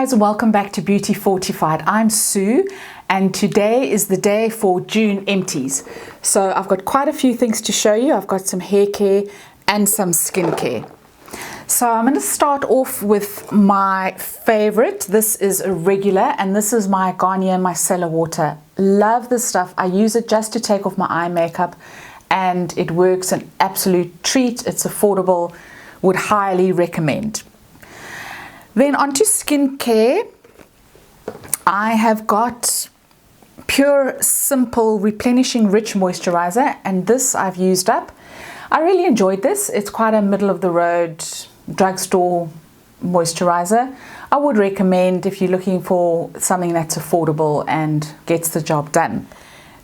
guys, welcome back to Beauty Fortified. I'm Sue and today is the day for June empties. So I've got quite a few things to show you. I've got some hair care and some skincare. So I'm going to start off with my favorite. This is a regular and this is my Garnier Micellar Water. Love this stuff. I use it just to take off my eye makeup and it works an absolute treat. It's affordable. Would highly recommend. Then onto skincare, I have got Pure Simple Replenishing Rich Moisturizer, and this I've used up. I really enjoyed this. It's quite a middle of the road drugstore moisturizer. I would recommend if you're looking for something that's affordable and gets the job done.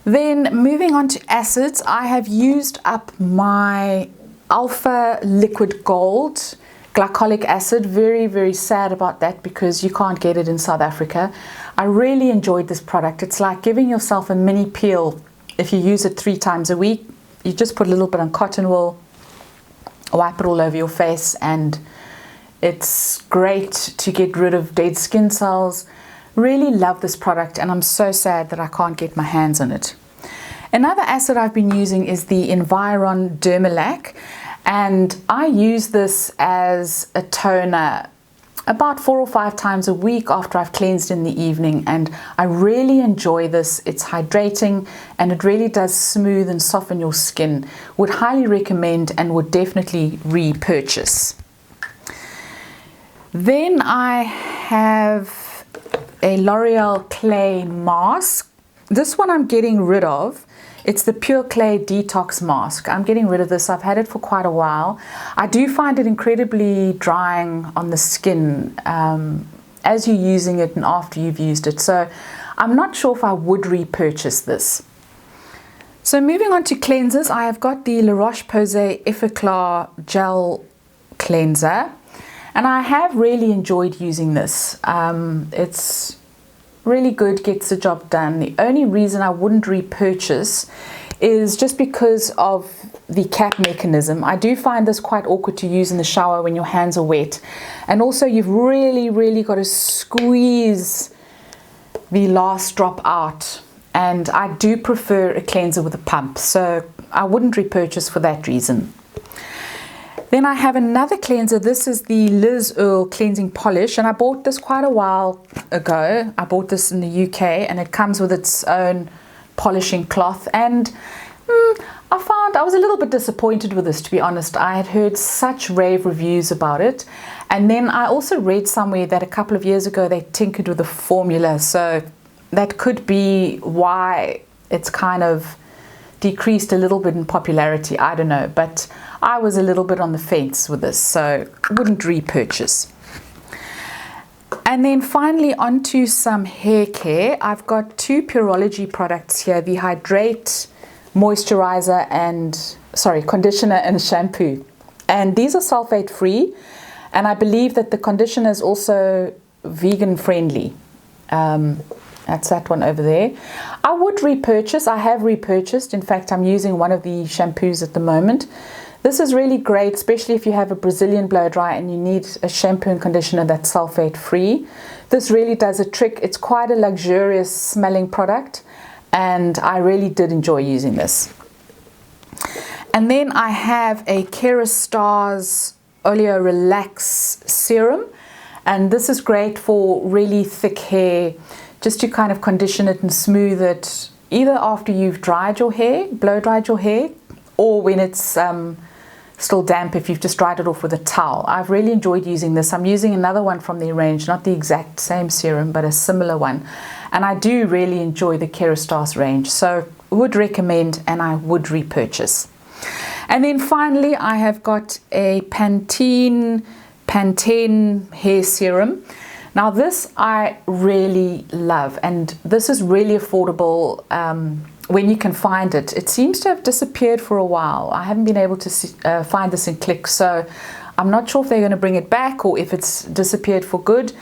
Then moving on to acids, I have used up my Alpha Liquid Gold glycolic acid. Very sad about that because you can't get it in South Africa. I really enjoyed this product. It's like giving yourself a mini peel if you use it 3 times a week. You just put a little bit on cotton wool, wipe it all over your face, and it's great to get rid of dead skin cells. Really love this product and I'm so sad that I can't get my hands on it. Another acid I've been using is the Environ Derma lac. And I use this as a toner about 4 or 5 times a week after I've cleansed in the evening, and I really enjoy this. It's hydrating and it really does smooth and soften your skin. Would highly recommend and would definitely repurchase. Then I have a L'Oreal Clay mask. This one I'm getting rid of. It's the Pure Clay Detox Mask. I'm getting rid of this. I've had it for quite a while. I do find it incredibly drying on the skin as you're using it and after you've used it. So I'm not sure if I would repurchase this. So moving on to cleansers, I have got the La Roche-Posay Effaclar Gel Cleanser. And I have really enjoyed using this. It's really good, gets the job done. The only reason I wouldn't repurchase is just because of the cap mechanism. I do find this quite awkward to use in the shower when your hands are wet, and also you've really got to squeeze the last drop out, and I do prefer a cleanser with a pump, so I wouldn't repurchase for that reason. Then I have another cleanser. This is the Liz Earle Cleansing Polish, and I bought this quite a while ago. I bought this in the UK and it comes with its own polishing cloth, and I found I was a little bit disappointed with this, to be honest. I had heard such rave reviews about it, and then I also read somewhere that a couple of years ago they tinkered with the formula, so that could be why it's kind of decreased a little bit in popularity. I don't know, but I was a little bit on the fence with this, so wouldn't repurchase. And then finally onto some hair care. I've got 2 Pureology products here, the Hydrate Moisturizer and conditioner and shampoo. And these are sulfate free, and I believe that the conditioner is also vegan friendly. That's that one over there. I would repurchase. I have repurchased. In fact, I'm using one of the shampoos at the moment. This is really great, especially if you have a Brazilian blow dry and you need a shampoo and conditioner that's sulfate free. This really does a trick. It's quite a luxurious smelling product and I really did enjoy using this. And then I have a Kerastase Oleo Relax Serum, and this is great for really thick hair, just to kind of condition it and smooth it either after you've dried your hair, blow dried your hair, or when it's still damp if you've just dried it off with a towel. I've really enjoyed using this. I'm using another one from the range, not the exact same serum, but a similar one. And I do really enjoy the Kerastase range, so would recommend and I would repurchase. And then finally, I have got a Pantene hair serum. Now this I really love, and this is really affordable when you can find it. It seems to have disappeared for a while. I haven't been able to find this in Click, so I'm not sure if they're going to bring it back or if it's disappeared for good.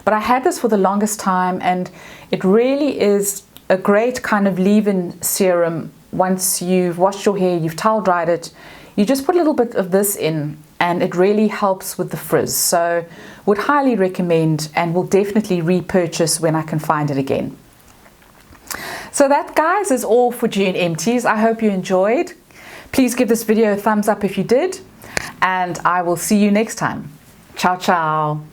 But I had this for the longest time, and it really is a great kind of leave-in serum. Once you've washed your hair, you've towel dried it, You just put a little bit of this in and it really helps with the frizz. So would highly recommend and will definitely repurchase when I can find it again. So that, guys, is all for June empties. I hope you enjoyed. Please give this video a thumbs up if you did, and I will see you next time. Ciao, ciao.